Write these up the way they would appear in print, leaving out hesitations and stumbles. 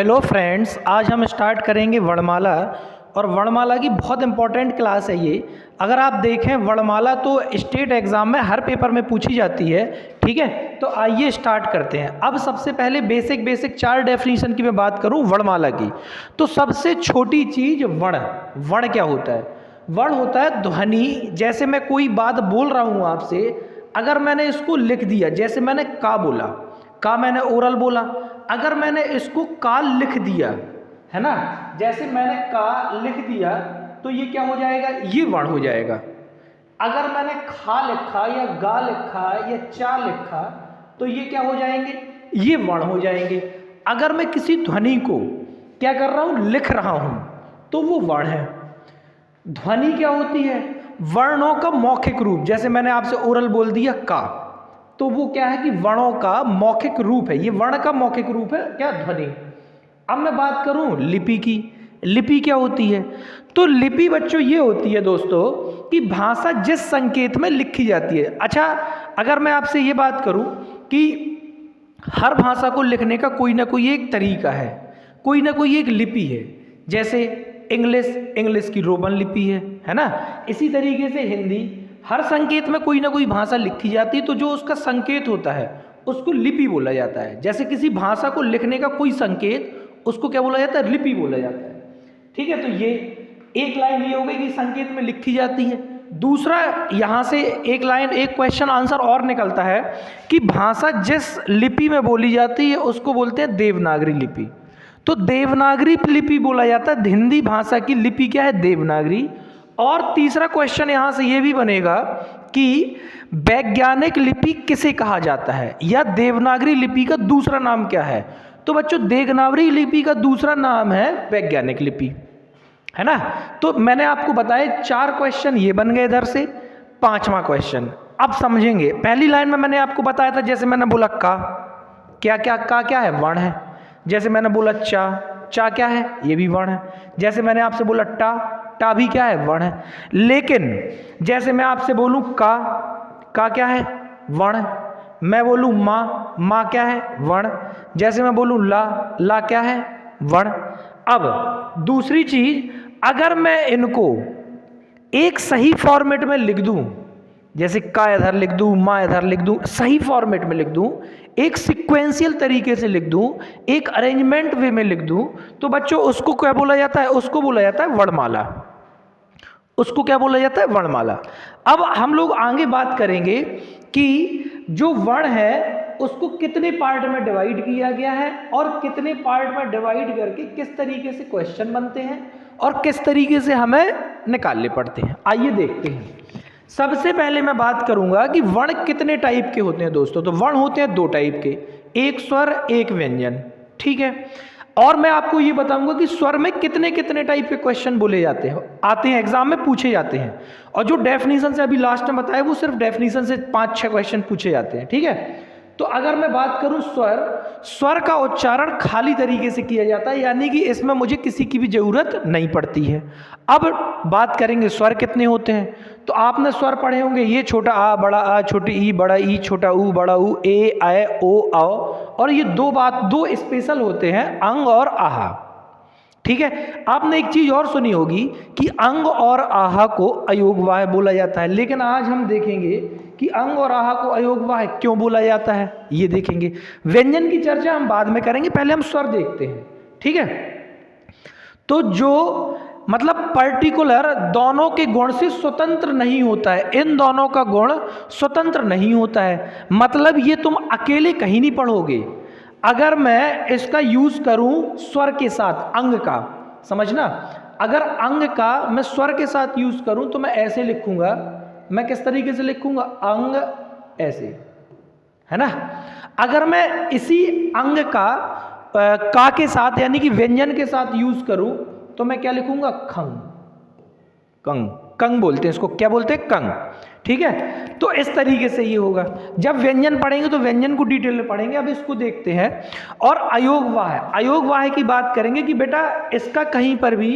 Hello friends, आज हम start करेंगे वर्णमाला। और वर्णमाला की बहुत इंपॉर्टेंट क्लास है ये। अगर आप देखें वर्णमाला तो स्टेट एग्ज़ाम में हर पेपर में पूछी जाती है। ठीक है, तो आइए स्टार्ट करते हैं। अब सबसे पहले बेसिक चार डेफिनेशन की मैं बात करूं वर्णमाला की, तो सबसे छोटी चीज़ वर्ण। वर्ण क्या होता है? वर्ण होता है ध्वनि। जैसे मैं कोई बात बोल रहा हूँ आपसे, अगर मैंने इसको लिख दिया, जैसे मैंने का बोला, का मैंने ओरल बोला, अगर मैंने इसको का लिख दिया, है ना, जैसे मैंने का लिख दिया तो ये क्या हो जाएगा? ये वर्ण हो जाएगा। अगर मैंने खा लिखा या गा लिखा या चा लिखा तो ये क्या हो जाएंगे? ये वर्ण हो जाएंगे। अगर मैं किसी ध्वनि को क्या कर रहा हूं? लिख रहा हूं, तो वो वर्ण है। ध्वनि क्या होती है? वर्णों का मौखिक रूप। जैसे मैंने आपसे ओरल बोल दिया का, तो वो क्या है कि वर्णों का मौखिक रूप है। ये वर्ण का मौखिक रूप है क्या? ध्वनि। अब मैं बात करूं लिपि की। लिपि क्या होती है? तो लिपि बच्चों ये होती है दोस्तों कि भाषा जिस संकेत में लिखी जाती है। अच्छा, अगर मैं आपसे ये बात करूं कि हर भाषा को लिखने का कोई ना कोई एक तरीका है, कोई ना कोई एक लिपि है। जैसे इंग्लिश की रोमन लिपि है ना। इसी तरीके से हिंदी, हर संकेत में कोई ना कोई भाषा लिखी जाती है, तो जो उसका संकेत होता है उसको लिपि बोला जाता है। जैसे किसी भाषा को लिखने का कोई संकेत, उसको क्या बोला जाता है? लिपि बोला जाता है। ठीक है, तो ये एक लाइन ये हो गई कि संकेत में लिखी जाती है। दूसरा, यहाँ से एक लाइन, एक क्वेश्चन आंसर और निकलता है कि भाषा जिस लिपि में बोली जाती है उसको बोलते हैं देवनागरी लिपि। तो देवनागरी लिपि बोला जाता है। हिंदी भाषा की लिपि क्या है? देवनागरी। और तीसरा क्वेश्चन यहाँ से ये भी बनेगा कि वैज्ञानिक लिपि किसे कहा जाता है, या देवनागरी लिपि का दूसरा नाम क्या है? तो बच्चों, देवनागरी लिपि का दूसरा नाम है वैज्ञानिक लिपि, है ना। तो मैंने आपको बताया 4 क्वेश्चन ये बन गए इधर से। 5वां क्वेश्चन अब समझेंगे। पहली लाइन में मैंने आपको बताया था, जैसे मैंने बोला का, क्या क्या का क्या है? वर्ण है। जैसे मैंने बोला चा क्या है? ये भी वर्ण है। जैसे मैंने आपसे बोला टा भी क्या है? वर्ण है। लेकिन जैसे मैं आपसे बोलूं का क्या है? वर्ण। मैं बोलूं माँ क्या है? वर्ण। जैसे मैं बोलूं ला क्या है? वर्ण। अब दूसरी चीज, अगर मैं इनको एक सही फॉर्मेट में लिख दूं, जैसे का इधर लिख दूं, माँ इधर लिख दूं, सही फॉर्मेट में लिख दूं, एक सीक्वेंशियल तरीके से लिख दूं, एक अरेंजमेंट वे में लिख दूं, तो बच्चों उसको क्या बोला जाता है? उसको बोला जाता है वर्णमाला। उसको क्या बोला जाता है? वर्णमाला। अब हम लोग आगे बात करेंगे कि जो वर्ण है उसको कितने पार्ट में डिवाइड किया गया है, और कितने पार्ट में डिवाइड करके किस तरीके से क्वेश्चन बनते हैं और किस तरीके से हमें निकालने पड़ते हैं। आइए देखते हैं। सबसे पहले मैं बात करूंगा कि वर्ण कितने टाइप के होते हैं दोस्तों। तो वर्ण होते हैं 2 टाइप के, एक स्वर एक व्यंजन। ठीक है, और मैं आपको ये बताऊंगा कि स्वर में कितने कितने टाइप के क्वेश्चन बोले जाते हैं, आते हैं, एग्जाम में पूछे जाते हैं। और जो डेफिनेशन से अभी लास्ट में बताया, वो सिर्फ डेफिनेशन से 5-6 क्वेश्चन पूछे जाते हैं। ठीक है, तो अगर मैं बात करूं स्वर का उच्चारण खाली तरीके से किया जाता है, यानी कि इसमें मुझे किसी की भी जरूरत नहीं पड़ती है। अब बात करेंगे स्वर कितने होते हैं। तो आपने स्वर पढ़े होंगे, ये छोटा आ, बड़ा आ, छोटी ई, बड़ा ई, छोटा ऊ, बड़ा ऊ, ए, ऐ, ओ, औ। और ये 2 स्पेशल होते हैं, अंग और आहा। ठीक है, आपने एक चीज और सुनी होगी कि अंग और आहा को अयोगवाह बोला जाता है। लेकिन आज हम देखेंगे कि अंग और आहा को अयोगवाह क्यों बोला जाता है, ये देखेंगे। व्यंजन की चर्चा हम बाद में करेंगे, पहले हम स्वर देखते हैं। ठीक है, तो जो मतलब पर्टिकुलर दोनों के गुण से स्वतंत्र नहीं होता है, इन दोनों का गुण स्वतंत्र नहीं होता है। मतलब ये तुम अकेले कहीं नहीं पढ़ोगे। अगर मैं इसका यूज करूं स्वर के साथ, अंग का, समझना, अगर अंग का मैं स्वर के साथ यूज करूं तो मैं ऐसे लिखूंगा। मैं किस तरीके से लिखूंगा? अंग, ऐसे, है ना। अगर मैं इसी अंग का के साथ, यानी कि व्यंजन के साथ यूज करूं तो मैं क्या लिखूंगा? खंग, कंग, कंग बोलते हैं इसको। क्या बोलते हैं? कंग। ठीक है, तो इस तरीके से ये होगा। जब व्यंजन पढ़ेंगे तो व्यंजन को डिटेल में पढ़ेंगे। अब इसको देखते हैं। और अयोगवाह, अयोगवाह की बात करेंगे कि बेटा इसका कहीं पर भी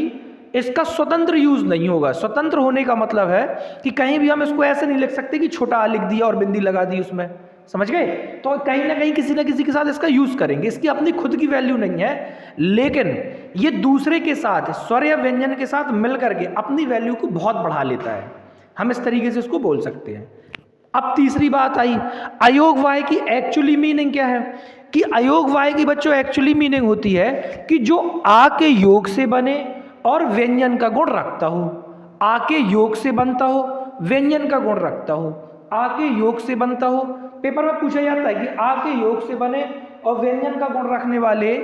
इसका स्वतंत्र यूज नहीं होगा। स्वतंत्र होने का मतलब है कि कहीं भी हम इसको ऐसे नहीं लिख सकते कि छोटा आ लिख दिया और बिंदी लगा दी उसमें, समझ गए? तो कहीं ना कहीं किसी ना किसी के साथ इसका यूज करेंगे, इसकी अपनी खुद की वैल्यू नहीं है, लेकिन ये दूसरे के साथ स्वर या व्यंजन के साथ मिल करके अपनी वैल्यू को बहुत बढ़ा लेता है। हम इस तरीके से इसको बोल सकते हैं। अब तीसरी बात आई, अयोगवाय की एक्चुअली मीनिंग क्या है? कि अयोगवाय की बच्चों एक्चुअली मीनिंग होती है कि जो आ के योग से बने और व्यंजन का गुण रखता हो। आ के योग से बनता हो, व्यंजन का गुण रखता हो। आ के योग से बनता हो, पेपर में पूछा जाता है कि आ के योग से बने और व्यंजन का गुण रखने वाले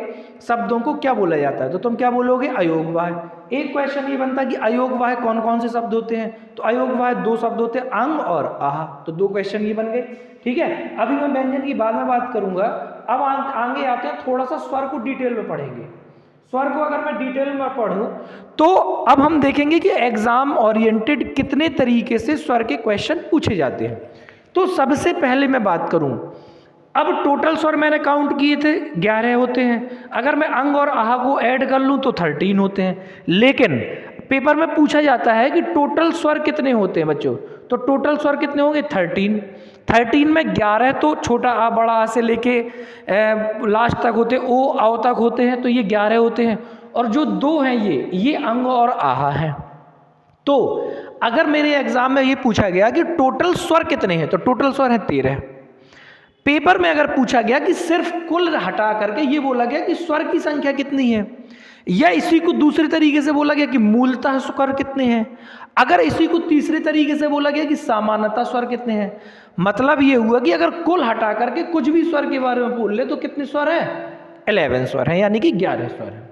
शब्दों को क्या बोला जाता है? तो तुम क्या बोलोगे? अयोगवाय। एक क्वेश्चन ये बनता है कि अयोगवाय कौन कौन से शब्द होते हैं? तो अयोगवाय 2 शब्द होते हैं, अंग और आह। तो 2 क्वेश्चन ये बन गए। ठीक है, अभी मैं व्यंजन की बाद में बात करूंगा। अब आगे आते हैं, थोड़ा सा स्वर को डिटेल में पढ़ेंगे। स्वर को अगर मैं डिटेल में पढ़ूं तो अब हम देखेंगे कि एग्जाम ओरिएंटेड कितने तरीके से स्वर के क्वेश्चन पूछे जाते हैं। तो सबसे पहले मैं बात करूं, अब टोटल स्वर मैंने काउंट किए थे 11 होते हैं। अगर मैं अंग और आह को ऐड कर लूं तो 13 होते हैं। लेकिन पेपर में पूछा जाता है कि टोटल स्वर कितने होते हैं बच्चों? तो टोटल स्वर कितने होंगे? 13 में 11 तो छोटा आ बड़ा आ से लेके लास्ट तक होते, ओ आओ तक होते हैं, तो ये 11 होते हैं। और जो 2 हैं ये अंग और आह हैं। तो अगर मेरे एग्जाम में ये पूछा गया कि टोटल स्वर कितने हैं, तो टोटल स्वर है 13। पेपर में अगर पूछा गया कि सिर्फ कुल हटा करके ये बोला गया कि स्वर की संख्या कितनी है, या इसी को दूसरे तरीके से बोला गया कि मूलतः स्वर कितने हैं, अगर इसी को तीसरे तरीके से बोला गया कि सामान्यतः स्वर कितने हैं, मतलब ये हुआ कि अगर कुल हटा करके कुछ भी स्वर के बारे में बोल ले तो कितने स्वर है? 11 स्वर है, यानी कि 11 स्वर है।